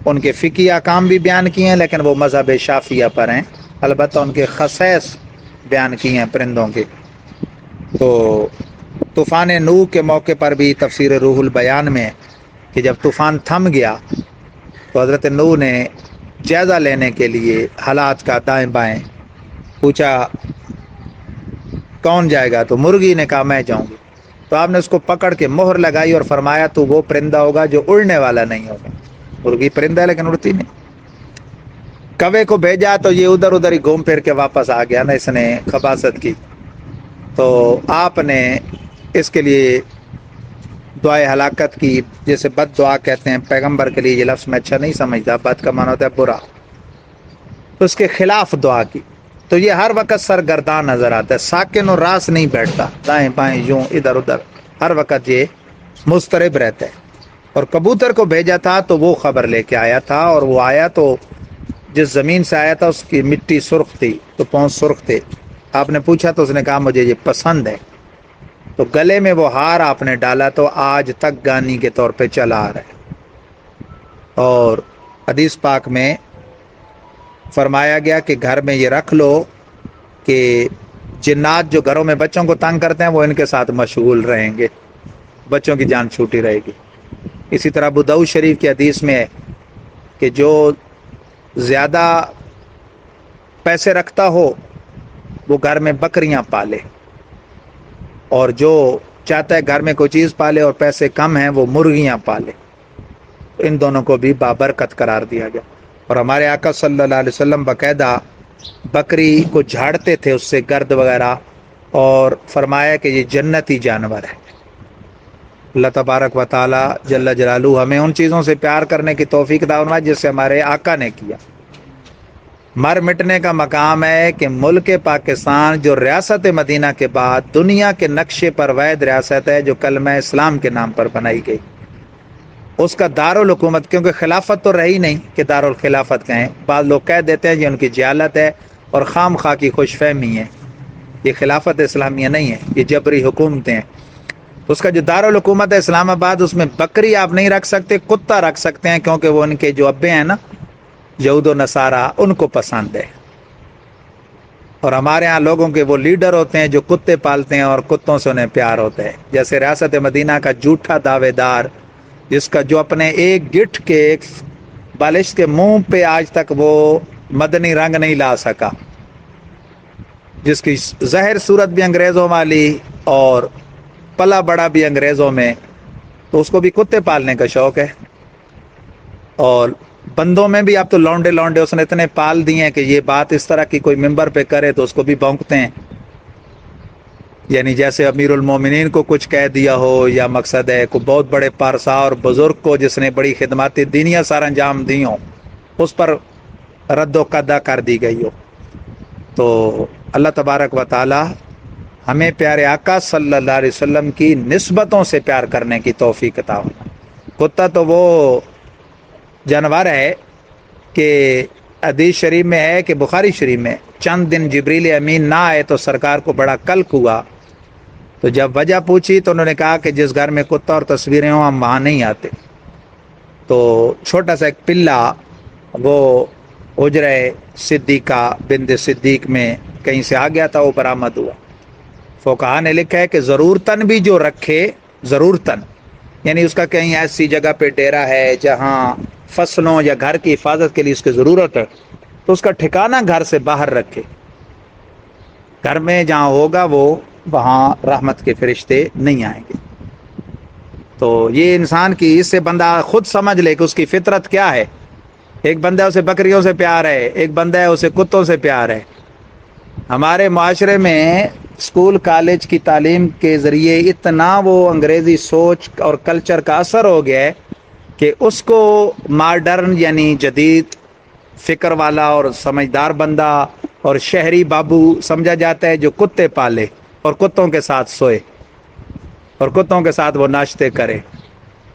ان کے فقہی احکام بھی بیان کیے ہیں، لیکن وہ مذہب شافعیہ پر ہیں. البتہ ان کے خصائص بیان کیے ہیں پرندوں کے. تو طوفان نوح کے موقع پر بھی تفسیر روح البیان میں کہ جب طوفان تھم گیا تو حضرت نوح نے جائزہ لینے کے لیے حالات کا دائیں بائیں پوچھا کون جائے گا، تو مرغی نے کہا میں جاؤں گی. تو آپ نے اس کو پکڑ کے مہر لگائی اور فرمایا تو وہ پرندہ ہوگا جو اڑنے والا نہیں ہوگا. مرغی پرندہ ہے لیکن اڑتی نہیں. کوے کو بھیجا تو یہ ادھر ادھر ہی گھوم پھر کے واپس آ گیا نا، اس نے خباثت کی. تو آپ نے اس کے لیے دعائے ہلاکت کی، جیسے بد دعا کہتے ہیں. پیغمبر کے لیے یہ لفظ میں اچھا نہیں سمجھتا، بد کا معنی ہوتا ہے برا. تو اس کے خلاف دعا کی. تو یہ ہر وقت سرگرداں نظر آتا ہے، ساکن و راس نہیں بیٹھتا، دائیں بائیں یوں ادھر ادھر، ہر وقت یہ مضطرب رہتا ہے. اور کبوتر کو بھیجا تھا تو وہ خبر لے کے آیا تھا، اور وہ آیا تو جس زمین سے آیا تھا اس کی مٹی سرخ تھی تو پاؤں سرخ تھے. آپ نے پوچھا تو اس نے کہا مجھے یہ پسند ہے. تو گلے میں وہ ہار آپ نے ڈالا تو آج تک گانی کے طور پہ چلا آ رہا ہے. اور حدیث پاک میں فرمایا گیا کہ گھر میں یہ رکھ لو کہ جنات جو گھروں میں بچوں کو تنگ کرتے ہیں وہ ان کے ساتھ مشغول رہیں گے، بچوں کی جان چھوٹی رہے گی. اسی طرح ابو داؤد شریف کی حدیث میں ہے کہ جو زیادہ پیسے رکھتا ہو وہ گھر میں بکریاں پالے، اور جو چاہتا ہے گھر میں کوئی چیز پالے اور پیسے کم ہیں وہ مرغیاں پالے. ان دونوں کو بھی بابرکت قرار دیا گیا. اور ہمارے آقا صلی اللہ علیہ وسلم باقاعدہ بکری کو جھاڑتے تھے اس سے گرد وغیرہ، اور فرمایا کہ یہ جنتی جانور ہے. اللہ تبارک و تعالی جل جلالہ ہمیں ان چیزوں سے پیار کرنے کی توفیق عطا فرمائے جس سے ہمارے آقا نے کیا. مر مٹنے کا مقام ہے کہ ملک پاکستان جو ریاست مدینہ کے بعد دنیا کے نقشے پر واحد ریاست ہے جو کلمہ اسلام کے نام پر بنائی گئی، اس کا دارالحکومت، کیونکہ خلافت تو رہی نہیں کہ دارالخلافت کہیں. بعض لوگ کہہ دیتے ہیں یہ ان کی جہالت ہے اور خام خواہ کی خوش فہمی ہے. یہ خلافت اسلامیہ نہیں ہے، یہ جبری حکومتیں ہیں. اس کا جو دارالحکومت ہے اسلام آباد، اس میں بکری آپ نہیں رکھ سکتے، کتا رکھ سکتے ہیں، کیونکہ وہ ان کے جو ابے ہیں نا یہود و نصارہ ان کو پسند ہے. اور ہمارے ہاں لوگوں کے وہ لیڈر ہوتے ہیں جو کتے پالتے ہیں اور کتوں سے انہیں پیار ہوتا ہے. جیسے ریاست مدینہ کا جھوٹا دعوے دار جس کا جو اپنے ایک گٹھ کے ایک بالش کے منہ پہ آج تک وہ مدنی رنگ نہیں لا سکا، جس کی ظاہر صورت بھی انگریزوں والی اور پلا بڑا بھی انگریزوں میں، تو اس کو بھی کتے پالنے کا شوق ہے. اور بندوں میں بھی اب تو لونڈے لونڈے اس نے اتنے پال دیے ہیں کہ یہ بات اس طرح کی کوئی ممبر پہ کرے تو اس کو بھی بھونکتے ہیں. یعنی جیسے امیر المومنین کو کچھ کہہ دیا ہو، یا مقصد ہے کوئی بہت بڑے پارسا اور بزرگ کو جس نے بڑی خدمات دینیہ سر انجام دی ہوں اس پر رد و قدا کر دی گئی ہو. تو اللہ تبارک و تعالی ہمیں پیارے آقا صلی اللہ علیہ وسلم کی نسبتوں سے پیار کرنے کی توفیق عطا فرمائے. کتا تو وہ جانور ہے کہ حدیث شریف میں ہے کہ بخاری شریف میں چند دن جبریل امین نہ آئے تو سرکار کو بڑا قلق ہوا. تو جب وجہ پوچھی تو انہوں نے کہا کہ جس گھر میں کتا اور تصویریں ہوں ہم وہاں نہیں آتے. تو چھوٹا سا ایک پلہ وہ حجرہ صدیقہ بنت صدیق میں کہیں سے آ گیا تھا، وہ برآمد ہوا. فقہا نے لکھا ہے کہ ضرورتاً بھی جو رکھے، ضرورتاً یعنی اس کا کہیں ایسی جگہ پہ ڈیرا ہے جہاں فصلوں یا گھر کی حفاظت کے لیے اس کی ضرورت ہے تو اس کا ٹھکانہ گھر سے باہر رکھے. گھر میں جہاں ہوگا وہاں رحمت کے فرشتے نہیں آئیں گے. تو یہ انسان کی، اس سے بندہ خود سمجھ لے کہ اس کی فطرت کیا ہے. ایک بندہ اسے بکریوں سے پیار ہے، ایک بندہ ہے اسے کتوں سے پیار ہے. ہمارے معاشرے میں اسکول کالج کی تعلیم کے ذریعے اتنا وہ انگریزی سوچ اور کلچر کا اثر ہو گیا ہے کہ اس کو ماڈرن یعنی جدید فکر والا اور سمجھدار بندہ اور شہری بابو سمجھا جاتا ہے، جو کتے پالے اور کتوں کے ساتھ سوئے اور کتوں کے ساتھ وہ ناشتے کرے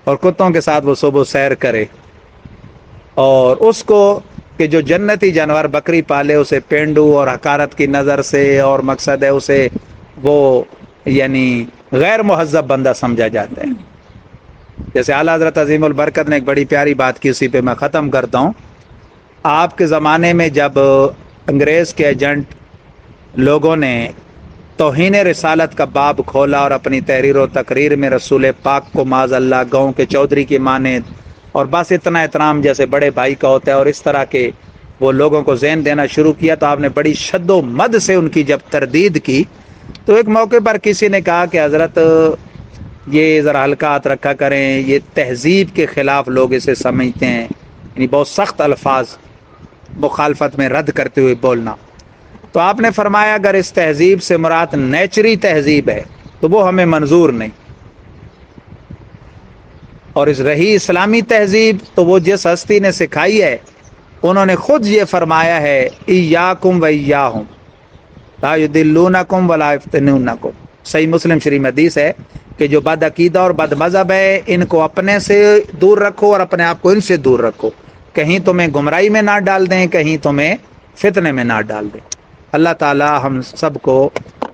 اور کتوں کے ساتھ وہ صبح سیر کرے. اور اس کو کہ جو جنتی جانور بکری پالے اسے پینڈو اور حقارت کی نظر سے، اور مقصد ہے اسے وہ یعنی غیر مہذب بندہ سمجھا جاتا ہے. جیسے اعلیٰ حضرت عظیم البرکت نے ایک بڑی پیاری بات کی، اسی پہ میں ختم کرتا ہوں. آپ کے زمانے میں جب انگریز کے ایجنٹ لوگوں نے توہین رسالت کا باب کھولا اور اپنی تحریر و تقریر میں رسول پاک کو معاذ اللہ گاؤں کے چودھری کی مانند اور بس اتنا احترام جیسے بڑے بھائی کا ہوتا ہے اور اس طرح کے وہ لوگوں کو ذہن دینا شروع کیا، تو آپ نے بڑی شد و مد سے ان کی جب تردید کی تو ایک موقع پر کسی نے کہا کہ حضرت یہ ذرا ہلکا ہاتھ رکھا کریں، یہ تہذیب کے خلاف لوگ اسے سمجھتے ہیں، یعنی بہت سخت الفاظ مخالفت میں رد کرتے ہوئے بولنا. تو آپ نے فرمایا اگر اس تہذیب سے مراد نیچری تہذیب ہے تو وہ ہمیں منظور نہیں، اور اس رہی اسلامی تہذیب تو وہ جس ہستی نے سکھائی ہے انہوں نے خود یہ فرمایا ہے ایاکم و ایاہم لا یضلونکم ولا یفتنونکم. صحیح مسلم شریف میں حدیث ہے کہ جو بد عقیدہ اور بد مذہب ہے ان کو اپنے سے دور رکھو اور اپنے آپ کو ان سے دور رکھو، کہیں تمہیں گمراہی میں نہ ڈال دیں، کہیں تمہیں فتنے میں نہ ڈال دیں. اللہ تعالی ہم سب کو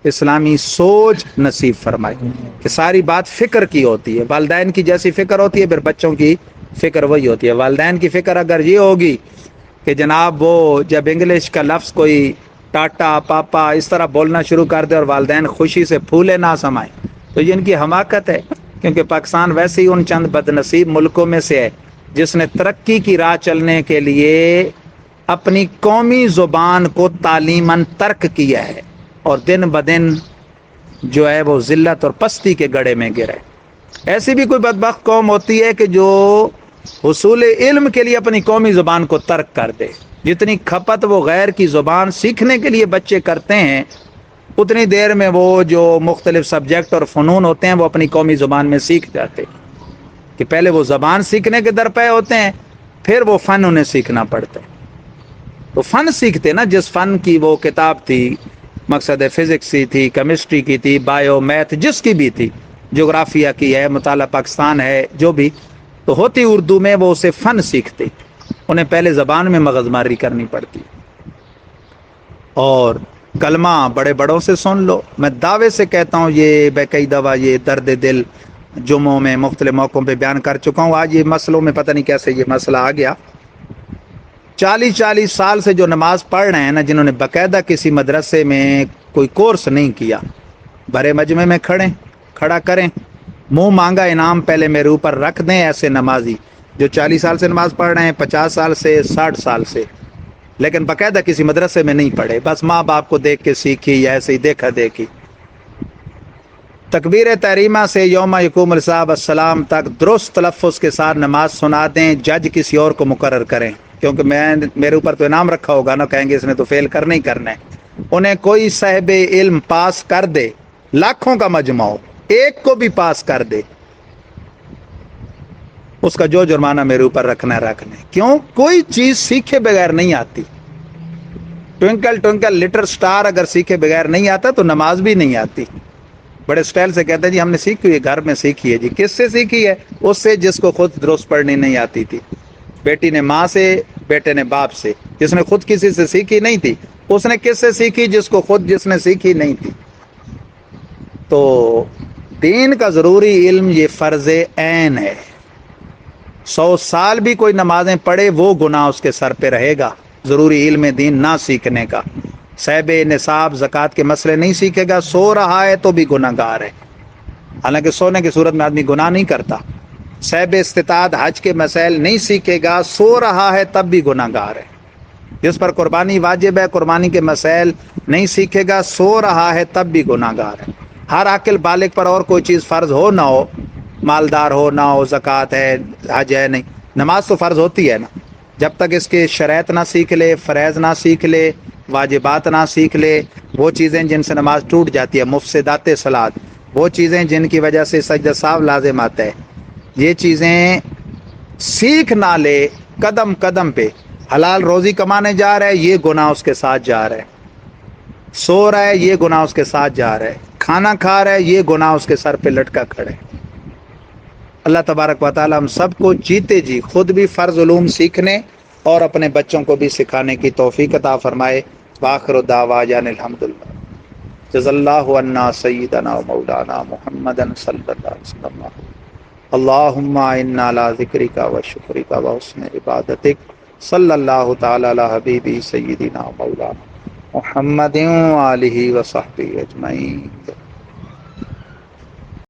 اسلامی سوچ نصیب فرمائے کہ ساری بات فکر کی ہوتی ہے. والدین کی جیسی فکر ہوتی ہے پھر بچوں کی فکر وہی ہوتی ہے. والدین کی فکر اگر یہ ہوگی کہ جناب وہ جب انگلش کا لفظ کوئی ٹاٹا پاپا اس طرح بولنا شروع کر دے اور والدین خوشی سے پھولے نہ سمائیں تو یہ ان کی حماقت ہے. کیونکہ پاکستان ویسے ہی ان چند بد نصیب ملکوں میں سے ہے جس نے ترقی کی راہ چلنے کے لیے اپنی قومی زبان کو تعلیماً ترک کیا ہے اور دن بدن جو ہے وہ ذلت اور پستی کے گڑھے میں گرے. ایسی بھی کوئی بدبخت قوم ہوتی ہے کہ جو حصول علم کے لیے اپنی قومی زبان کو ترک کر دے. جتنی کھپت وہ غیر کی زبان سیکھنے کے لیے بچے کرتے ہیں اتنی دیر میں وہ جو مختلف سبجیکٹ اور فنون ہوتے ہیں وہ اپنی قومی زبان میں سیکھ جاتے کہ پہلے وہ زبان سیکھنے کے درپے ہوتے ہیں پھر وہ فن انہیں سیکھنا پڑتا ہے. تو فن سیکھتے نا، جس فن کی وہ کتاب تھی، مقصد فزکس کی تھی، کیمسٹری کی تھی، بایو میتھ جس کی بھی تھی، جغرافیہ کی ہے، مطالعہ پاکستان ہے، جو بھی تو ہوتی اردو میں، وہ اسے فن سیکھتے. انہیں پہلے زبان میں مغز ماری کرنی پڑتی. اور کلمہ بڑے بڑوں سے سن لو. میں دعوے سے کہتا ہوں یہ کئی دفعہ یہ درد دل جمعوں میں مختلف موقعوں پہ بیان کر چکا ہوں. آج یہ مسئلوں میں پتہ نہیں کیسے یہ مسئلہ آ گیا. 40 سال سے جو نماز پڑھ رہے ہیں نا، جنہوں نے باقاعدہ کسی مدرسے میں کوئی کورس نہیں کیا، بڑے مجمع میں کھڑا کریں، منہ مانگا انعام پہلے میرے اوپر رکھ دیں. ایسے نمازی جو 40 سال سے نماز پڑھ رہے ہیں، 50 سال سے، 60 سال سے، لیکن باقاعدہ کسی مدرسے میں نہیں پڑھے، بس ماں باپ کو دیکھ کے سیکھی یا ایسے ہی دیکھا دیکھی. تکبیر تحریمہ سے یوم یقوم الحساب السلام تک درست تلفظ کے ساتھ نماز سنا دیں. جج کسی اور کو مقرر کریں، کیونکہ میرے اوپر تو انعام رکھا ہوگا نا، کہیں گے اس نے تو فیل کرنا ہی کرنا ہے. انہیں کوئی صاحب علم پاس کر دے، لاکھوں کا مجمع ہو، ایک کو بھی پاس کر دے، اس کا جو جرمانہ میرے اوپر رکھنا ہے رکھنا ہے. کیوں؟ کوئی چیز سیکھے بغیر نہیں آتی. ٹوئنکل ٹوئنکل لٹل سٹار اگر سیکھے بغیر نہیں آتا تو نماز بھی نہیں آتی. بڑے سٹائل سے کہتے ہیں جی ہم نے سیکھی ہوئی، گھر میں سیکھی ہے. جی کس سے سیکھی ہے؟ اس سے جس کو خود درست پڑھنی نہیں آتی تھی. بیٹی نے ماں سے، بیٹے نے باپ سے. جس نے خود کسی سے سیکھی نہیں تھی اس نے کس سے سیکھی؟ جس نے سیکھی نہیں تھی. تو دین کا ضروری علم یہ فرض عین ہے. 100 سال بھی کوئی نمازیں پڑھے وہ گناہ اس کے سر پہ رہے گا، ضروری علم دین نہ سیکھنے کا. صاحب نصاب زکوٰۃ کے مسئلے نہیں سیکھے گا، سو رہا ہے تو بھی گناہ گار ہے. حالانکہ سونے کی صورت میں آدمی گناہ نہیں کرتا. صاحب استطاعت حج کے مسائل نہیں سیکھے گا، سو رہا ہے تب بھی گناہ گار ہے. جس پر قربانی واجب ہے قربانی کے مسائل نہیں سیکھے گا، سو رہا ہے تب بھی گناہ گار ہے۔ ہر عاقل بالغ پر اور کوئی چیز فرض ہو نہ ہو، مالدار ہو نہ ہو، زکوٰۃ ہے، حج ہے، نہیں، نماز تو فرض ہوتی ہے نا، جب تک اس کے شرائط نہ سیکھ لے، فرائض نہ سیکھ لے، واجبات نہ سیکھ لے، وہ چیزیں جن سے نماز ٹوٹ جاتی ہے، مفسدات صلاۃ، وہ چیزیں جن کی وجہ سے سجدہ ساو لازم آتا ہے، یہ چیزیں سیکھ نہ لے، قدم قدم پہ حلال روزی کمانے جا رہا ہے، یہ گناہ اس کے ساتھ جا رہا ہے، سو رہا ہے، یہ گناہ اس کے ساتھ جا رہا ہے، کھانا کھا رہا ہے، یہ گناہ اس کے سر پہ لٹکا کھڑے۔ اللہ تبارک و تعالی ہم سب کو جیتے جی خود بھی فرض علوم سیکھنے اور اپنے بچوں کو بھی سکھانے کی توفیق عطا فرمائے۔ وآخر دعوانا الحمدللہ، جزا اللہ عنا سیدنا و مولانا محمد صلی اللہ علیہ وسلم۔ اللہم انا علی ذکرک و شکرک و حسن عبادتک، صلی اللہ تعالی علی حبیبی سیدنا و مولانا محمد و آلہ و صحبہ اجمعین۔